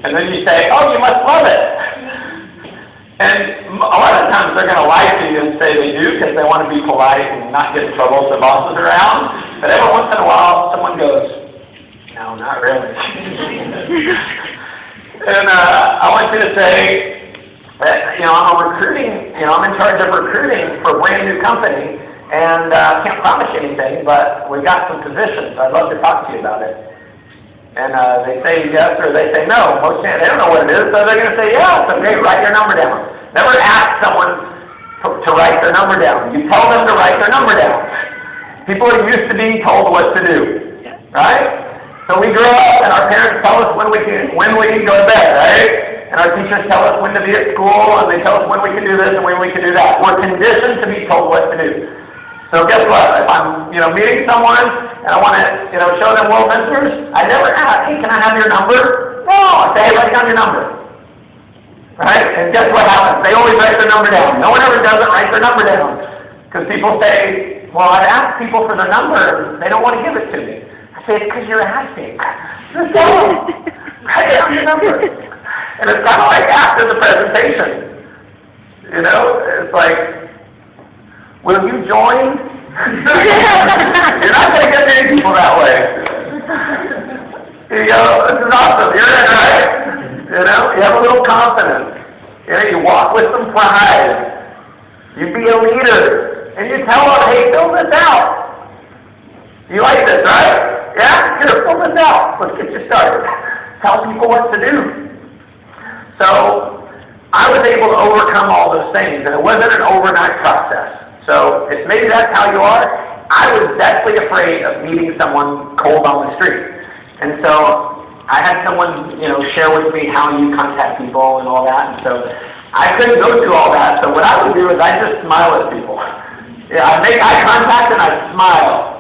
And then you say, oh, you must love it. And a lot of times they're going to lie to you and say they do because they want to be polite and not get in trouble if the boss is around. But every once in a while, someone goes, no, not really. And I want you to say that, I'm recruiting, I'm in charge of recruiting for a brand new company. And I can't promise you anything, but we've got some positions. I'd love to talk to you about it. And they say yes or they say no. Most times they don't know what it is, so they're going to say, yeah, it's okay, write your number down. Never ask someone to write their number down. You tell them to write their number down. People are used to being told what to do, right? So we grow up, and our parents tell us when we can go to bed, right? And our teachers tell us when to be at school, and they tell us when we can do this and when we can do that. We're conditioned to be told what to do. So guess what? If I'm, meeting someone and I want to, show them World Mentors, I never ask, hey, can I have your number? No, I say, hey, write down your number. Right? And guess what happens? They always write their number down. No one ever doesn't write their number down. Because people say, well, I've asked people for their number, and they don't want to give it to me. I say, it's because you're asking. Just tell them. Write down your number. And it's kind of like after the presentation. It's like, will you join? You're not going to get many people that way. You go, this is awesome, you're in, right? You know, you have a little confidence. You know, you walk with some pride. You be a leader. And you tell them, hey, fill this out. You like this, right? Yeah? Here, fill this out. Let's get you started. Tell people what to do. So, I was able to overcome all those things, and it wasn't an overnight process. So, if maybe that's how you are, I was deathly afraid of meeting someone cold on the street. And so, I had someone, you know, share with me how you contact people and all that, and so I couldn't go through all that, so what I would do is I just smile at people. Yeah, I'd make eye contact and I'd smile.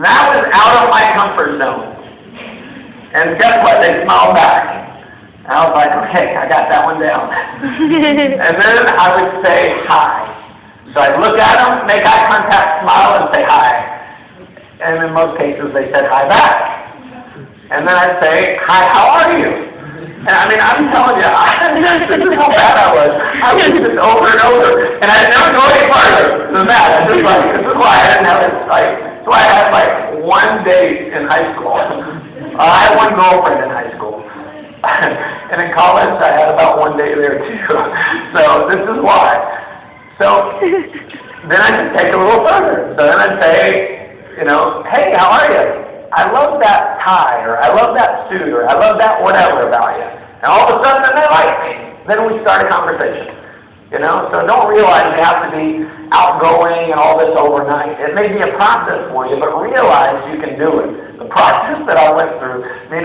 That was out of my comfort zone. And guess what? They smiled back. And I was like, okay, I got that one down. And then I would say hi. So I'd look at them, make eye contact, smile, and say hi. And in most cases, they said hi back. And then I'd say, hi, how are you? And I mean, I'm telling you, this is how bad I was. I was just over and over. And I never go any farther than that. I just like, this is why I didn't have it. Like, that's why I had like one date in high school. I had one girlfriend in high school. And in college, I had about one day there too. So this is why. So then I just take it a little further. So then I'd say, you know, hey, how are you? I love that tie, or I love that suit, or I love that whatever about you. And all of a sudden, they like me. Then we start a conversation. You know, so don't realize you have to be outgoing and all this overnight. It may be a process for you, but realize you can do it. The process that I went through, I mean,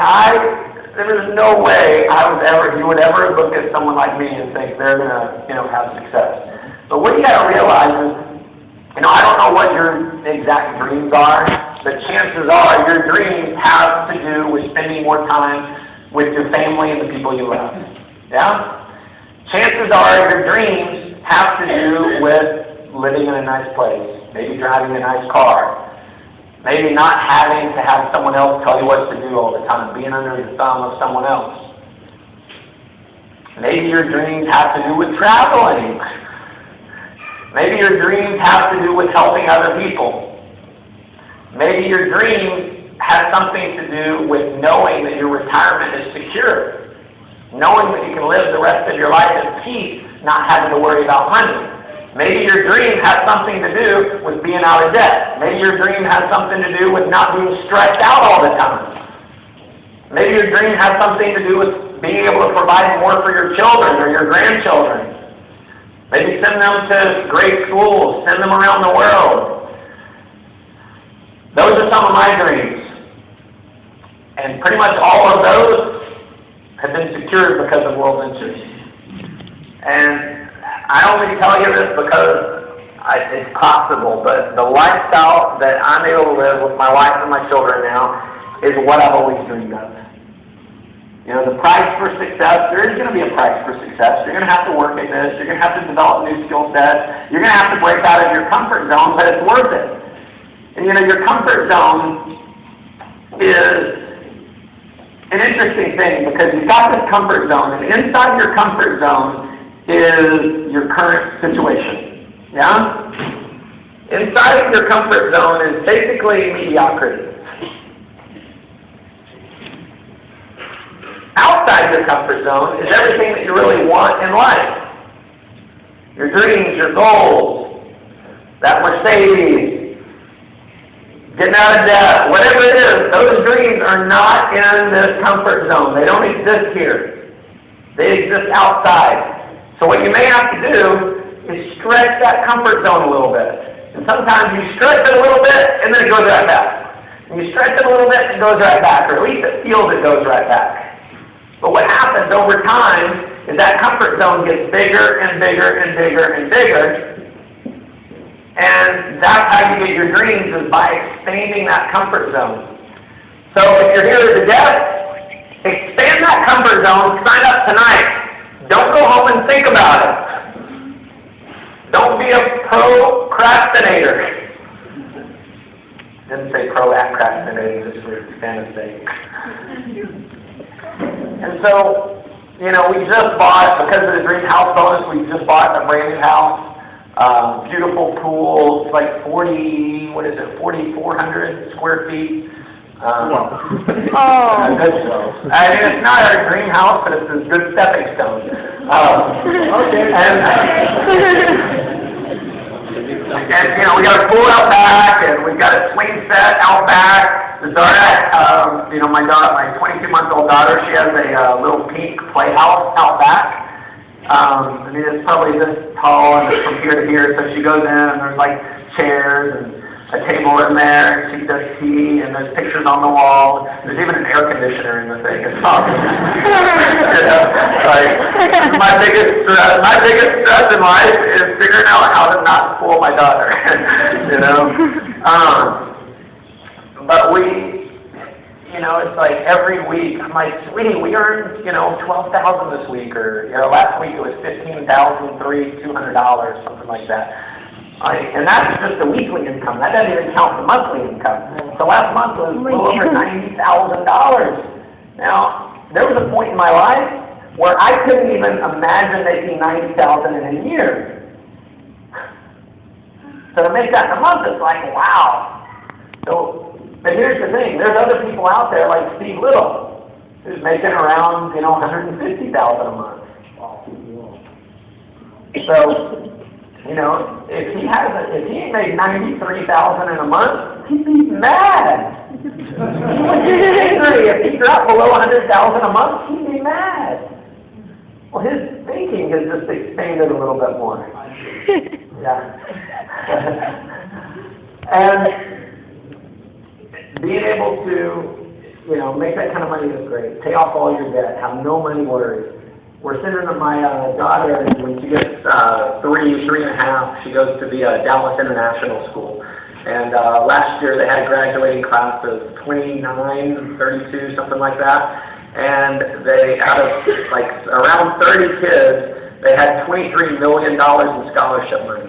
there is no way you would ever look at someone like me and think they're going to, you know, have success. But what you got to realize is, you know, I don't know what your exact dreams are, but chances are your dreams have to do with spending more time with your family and the people you love. Yeah? Chances are your dreams have to do with living in a nice place, maybe driving a nice car, maybe not having to have someone else tell you what to do all the time, being under the thumb of someone else. Maybe your dreams have to do with traveling. Maybe your dreams have to do with helping other people. Maybe your dream has something to do with knowing that your retirement is secure. Knowing that you can live the rest of your life in peace, not having to worry about money. Maybe your dream has something to do with being out of debt. Maybe your dream has something to do with not being stressed out all the time. Maybe your dream has something to do with being able to provide more for your children or your grandchildren. Maybe send them to great schools, send them around the world. Those are some of my dreams. And pretty much all of those have been secured because of Worldonçrès. And I only tell you this because it's possible, but the lifestyle that I'm able to live with my wife and my children now is what I've always dreamed of. You know, the price for success, there is going to be a price for success. You're going to have to work at this. You're going to have to develop new skill sets. You're going to have to break out of your comfort zone, but it's worth it. And you know, your comfort zone is an interesting thing because you've got this comfort zone, and inside your comfort zone is your current situation. Yeah? Inside of your comfort zone is basically mediocrity. Outside your comfort zone is everything that you really want in life. Your dreams, your goals, that Mercedes, getting out of debt, whatever it is, those dreams are not in this comfort zone. They don't exist here. They exist outside. So what you may have to do is stretch that comfort zone a little bit. And sometimes you stretch it a little bit, and then it goes right back. And you stretch it a little bit, and it goes right back, or at least it feels it goes right back. But what happens over time is that comfort zone gets bigger and bigger and bigger and bigger. And that's how you get your dreams, is by expanding that comfort zone. So if you're here as a guest, expand that comfort zone, sign up tonight. Don't go home and think about it. Don't be a procrastinator. Didn't say procrastinating, just for Spanish sake. And so, you know, we just bought, because of the Dream House bonus, we just bought a brand new house. Beautiful pool, it's like 4,400 square feet. Oh. I mean, it's not our dream house, but it's a good stepping stone. Okay. And you know, we got a pool out back, and we've got a swing set out back. The daughter, you know, my 22-month-old daughter, she has a little pink playhouse out back. I mean, it's probably this tall, and it's from here to here, so she goes in, and there's like chairs and a table in there, and she does tea, and there's pictures on the wall. There's even an air conditioner in the thing. It's awesome. You know, like, my biggest stress in life is figuring out how to not spoil my daughter. You know, but you know, it's like every week, I'm like, sweetie, we earned, you know, $12,000 this week, or you know, last week it was $15,200, something like that. And that's just the weekly income. That doesn't even count the monthly income. So last month was a little over $90,000. Now, there was a point in my life where I couldn't even imagine making $90,000 in a year. So to make that in a month, it's like, wow. So, but here's the thing. There's other people out there like Steve Little, who's making around, you know, $150,000 a month. So, you know, if he made $93,000 in a month, he'd be mad. He would be angry. If he dropped below $100,000 a month, he'd be mad. Well, his thinking has just expanded a little bit more. Yeah. And being able to, you know, make that kind of money is great. Pay off all your debt. Have no money worries. We're sending my daughter, when she gets 3 and a half, she goes to the Dallas International School. And last year they had a graduating class of 29, 32, something like that. And they, out of like around 30 kids, they had $23 million in scholarship money.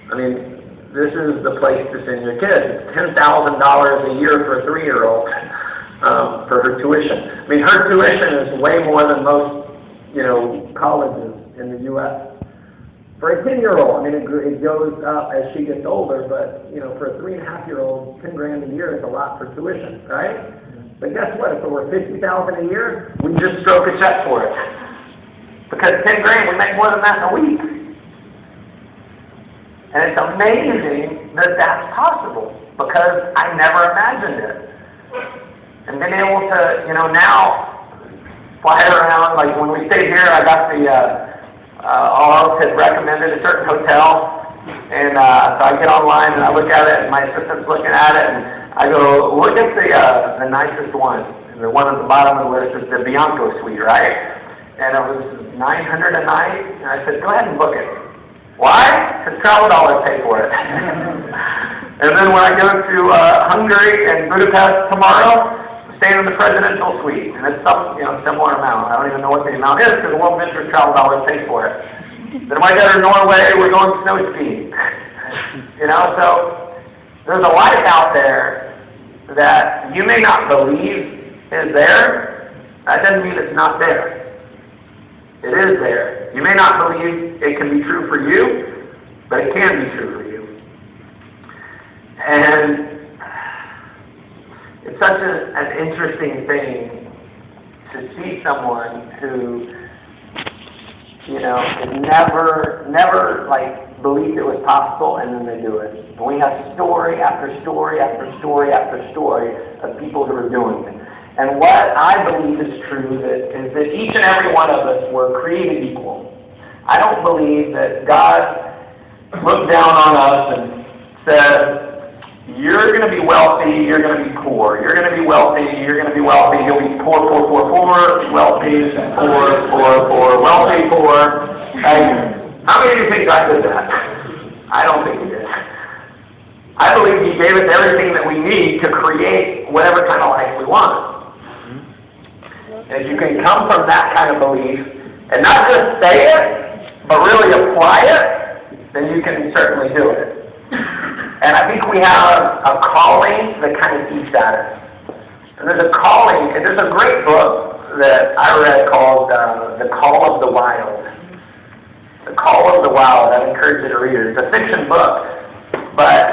I mean, this is the place to send your kids. It's $10,000 a year for a 3-year-old for her tuition. I mean, her tuition is way more than most, you know, colleges in the U.S. For a 10-year-old, I mean, it goes up as she gets older, but, you know, for a 3.5-year-old, $10 grand a year is a lot for tuition, right? But guess what? If it were $50,000 a year, we just stroke a check for it. Because 10 grand, we make more than that in a week. And it's amazing that that's possible, because I never imagined it. And being able to, you know, now, fly around, like when we stayed here, I got the, all had recommended a certain hotel, and so I get online and I look at it, and my assistant's looking at it, and I go, look at the nicest one. And the one at the bottom of the list is the Bianco suite, right? And it was $900 a night, and I said, go ahead and book it. Why? Because travel dollars pay for it. And then when I go to Hungary and Budapest tomorrow, staying in the presidential suite, and it's some, you know, similar amount. I don't even know what the amount is because the World Ventures travel dollars pay for it. Then if I go to Norway, we're going snow skiing. You know, so there's a life out there that you may not believe is there. That doesn't mean it's not there. It is there. You may not believe it can be true for you, but it can be true for you. And it's such an interesting thing to see someone who, you know, never like believed it was possible, and then they do it. And we have story after story after story after story of people who are doing it. And what I believe is true is that each and every one of us were created equal. I don't believe that God looked down on us and said, you're going to be wealthy, you're going to be poor. You're going to be wealthy, you're going to be wealthy. You'll be poor, wealthy, poor, wealthy, poor. How many of you think God did that? I don't think He did. I believe He gave us everything that we need to create whatever kind of life we want. And if you can come from that kind of belief, and not just say it, but really apply it, then you can certainly do it. And I think we have a calling that kind of eats at us. And there's a calling, and there's a great book that I read called The Call of the Wild. The Call of the Wild. I encourage you to read it. It's a fiction book, but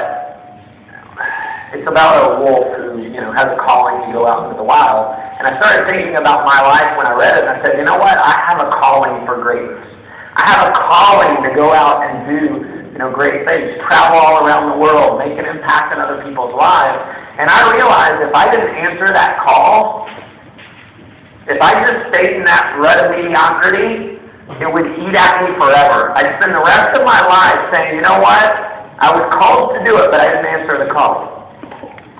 it's about a wolf who who, has a calling to go out into the wild. And I started thinking about my life when I read it, and I said, you know what? I have a calling for greatness. I have a calling to go out and do, great things, travel all around the world, make an impact in other people's lives. And I realized if I didn't answer that call, if I just stayed in that rut of mediocrity, it would eat at me forever. I'd spend the rest of my life saying, you know what? I was called to do it, but I didn't answer the call.